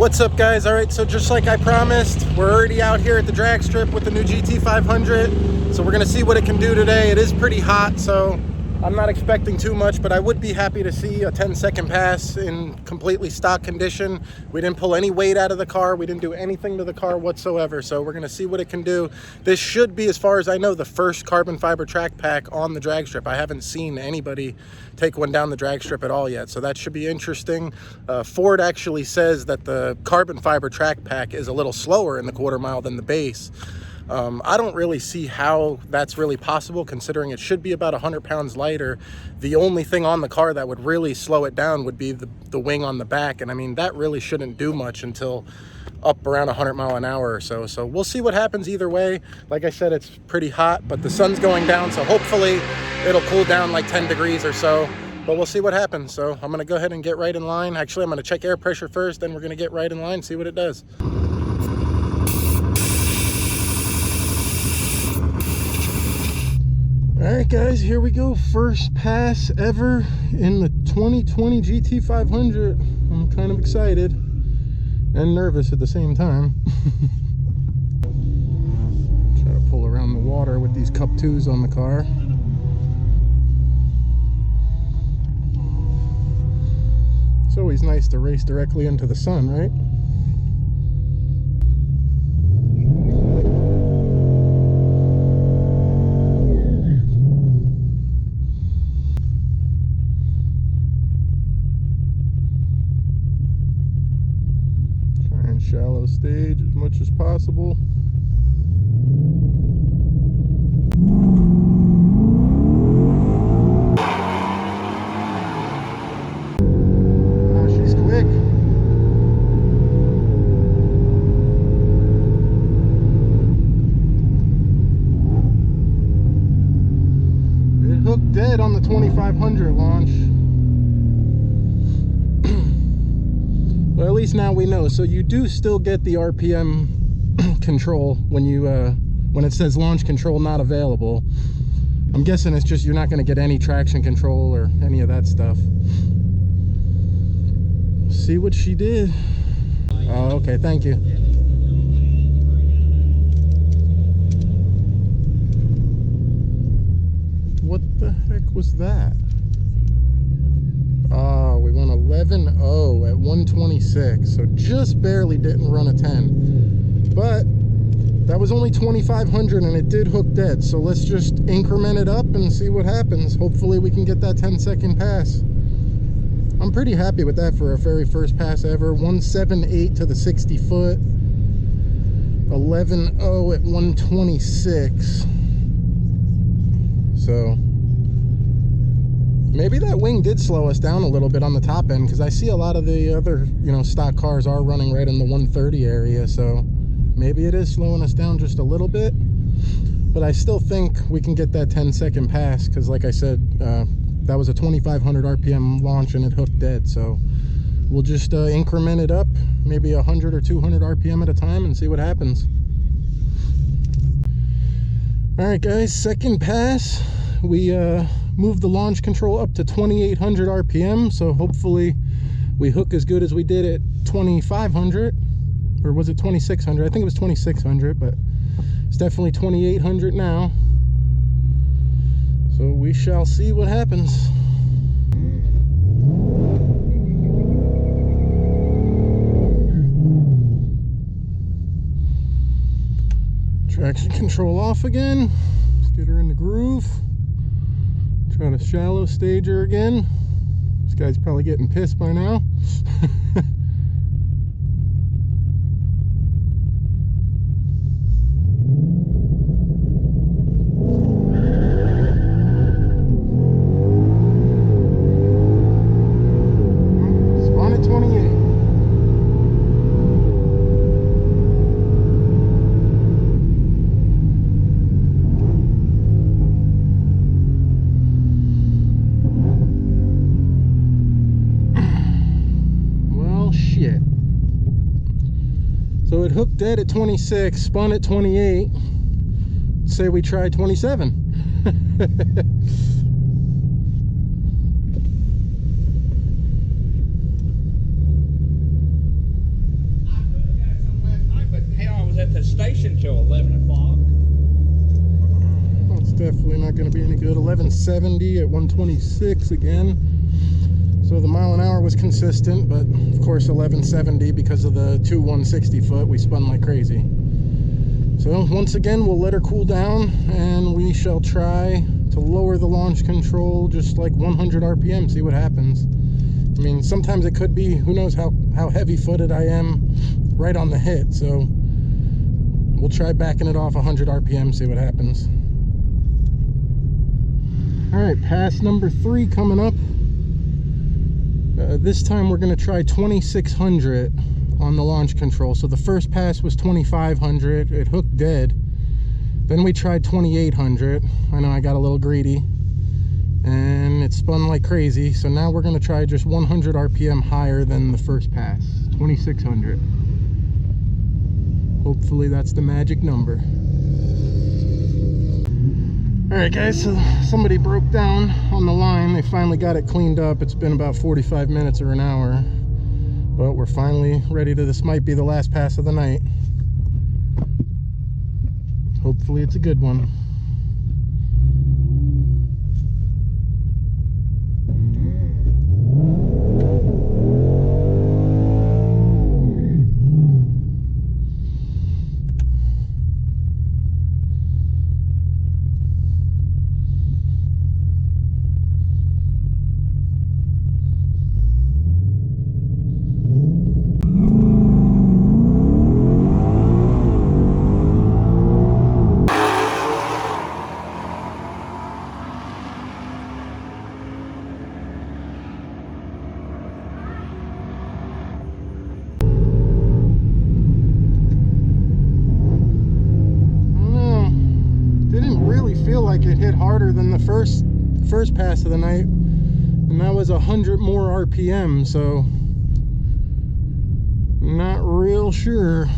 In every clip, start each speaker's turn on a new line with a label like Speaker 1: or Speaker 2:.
Speaker 1: What's up, guys? All right, so just like I promised, we're already out here at the drag strip with the new GT500. So we're gonna see what it can do today. It is pretty hot, so I'm not expecting too much, but I would be happy to see a 10-second pass in completely stock condition. We didn't pull any weight out of the car. We didn't do anything to the car whatsoever. So we're gonna see what it can do. This should be, as far as I know, the first carbon fiber track pack on the drag strip. I haven't seen anybody take one down the drag strip at all yet. So that should be interesting. Ford actually says that the carbon fiber track pack is a little slower in the quarter mile than the base. I don't really see how that's really possible, considering it should be about 100 pounds lighter. The only thing on the car that would really slow it down would be the wing on the back. And I mean, that really shouldn't do much until up around 100 mile an hour or so. So we'll see what happens either way. Like I said, it's pretty hot, but the sun's going down, so hopefully it'll cool down like 10 degrees or so. But we'll see what happens. So I'm gonna go ahead and get right in line. Actually, I'm gonna check air pressure first, then we're gonna get right in line, see what it does. All right, guys, here we go. First pass ever in the 2020 GT500. I'm kind of excited and nervous at the same time. Try to pull around the water with these Cup 2s on the car. It's always nice to race directly into the sun, right? Shallow stage as much as possible. She's quick. It hooked dead on the 2500 launch. Well, at least now we know. So you do still get the RPM control when you when it says launch control not available. I'm guessing it's just you're not going to get any traction control or any of that stuff. See what she did. Oh, okay, thank you. What the heck was that? Oh, we went 11.0 at 126, so just barely didn't run a 10. But that was only 2500 and it did hook dead, so let's just increment it up and see what happens. Hopefully we can get that 10-second pass. I'm pretty happy with that for our very first pass ever. 178 to the 60 foot, 11.0 at 126. So maybe that wing did slow us down a little bit on the top end, because I see a lot of the other, stock cars are running right in the 130 area. So maybe it is slowing us down just a little bit, but I still think we can get that 10-second pass, because like I said, that was a 2500 RPM launch and it hooked dead. So we'll just increment it up, maybe 100 or 200 RPM at a time, and see what happens. All right, guys, second pass. We moved the launch control up to 2800 RPM, so hopefully we hook as good as we did at 2500, or was it 2600? I think it was 2600, but it's definitely 2800 now. So we shall see what happens. Traction control off again. Let's get her in the groove. Try to shallow stage her again. This guy's probably getting pissed by now. Spawn at 28. So it hooked dead at 26, spun at 28. Let's say we try 27.
Speaker 2: pushing till 11 o'clock.
Speaker 1: It's definitely not going to be any good. 1170 at 126 again. So the mile an hour was consistent, but of course 1170 because of the two 160 foot, we spun like crazy. So once again, we'll let her cool down and we shall try to lower the launch control just like 100 RPM, see what happens. I mean, sometimes it could be, who knows how heavy footed I am right on the hit. So we'll try backing it off 100 RPM, see what happens. All right, pass number 3 coming up. This time we're going to try 2600 on the launch control. So the first pass was 2500, it hooked dead. Then we tried 2800. I know I got a little greedy and it spun like crazy. So now we're going to try just 100 RPM higher than the first pass, 2600. Hopefully that's the magic number. All right, guys, so somebody broke down on the line. They finally got it cleaned up. It's been about 45 minutes or an hour, but we're finally ready to, this might be the last pass of the night. Hopefully it's a good one. Feel like it hit harder than the first pass of the night, and that was 100 more RPM, so not real sure.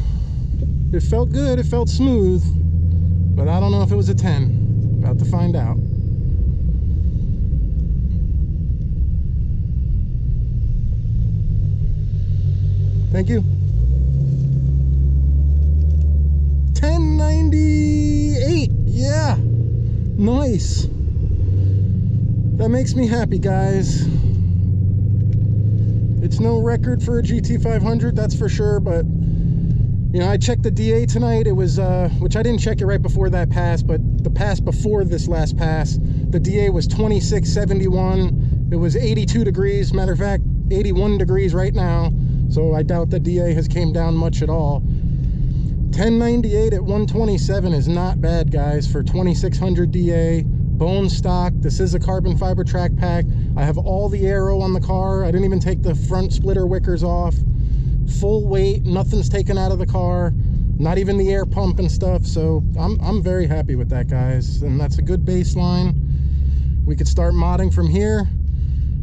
Speaker 1: It felt good, it felt smooth, but I don't know if it was a 10. About to find out. Thank you. 1098, yeah. Nice. That makes me happy, guys. It's no record for a GT500, that's for sure, but you know, I checked the DA tonight. It was which I didn't check it right before that pass, but the pass before this last pass, the DA was 2671. It was 82 degrees, matter of fact 81 degrees right now, so I doubt the DA has came down much at all. 1098 at 127 is not bad, guys, for 2600 DA, bone stock. This is a carbon fiber track pack. I have all the aero on the car. I didn't even take the front splitter wickers off. Full weight, nothing's taken out of the car, not even the air pump and stuff. So I'm very happy with that, guys, and that's a good baseline. We could start modding from here,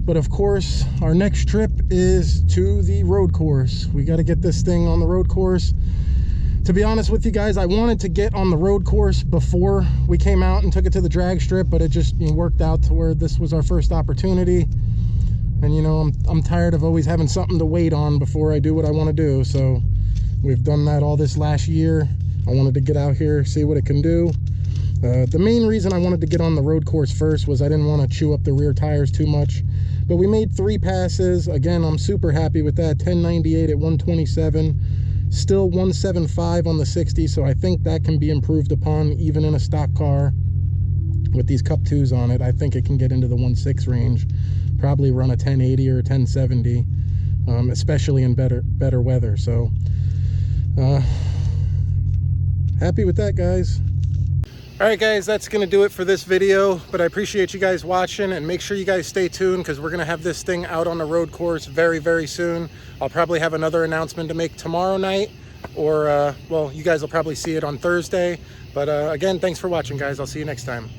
Speaker 1: but of course our next trip is to the road course. We got to get this thing on the road course. To be honest with you guys, I wanted to get on the road course before we came out and took it to the drag strip, but it just worked out to where this was our first opportunity. And you know, I'm tired of always having something to wait on before I do what I want to do. So we've done that all this last year. I wanted to get out here, see what it can do. The main reason I wanted to get on the road course first was I didn't want to chew up the rear tires too much. But we made 3 passes. Again, I'm super happy with that. 1098 at 127. Still 175 on the 60, so I think that can be improved upon even in a stock car with these Cup 2s on it. I think it can get into the 1.6 range, probably run a 1080 or a 1070, especially in better weather. So happy with that, guys. All right, guys, that's gonna do it for this video, but I appreciate you guys watching, and make sure you guys stay tuned because we're gonna have this thing out on the road course very, very soon. I'll probably have another announcement to make tomorrow night, or well, you guys will probably see it on Thursday. But again, thanks for watching, guys. I'll see you next time.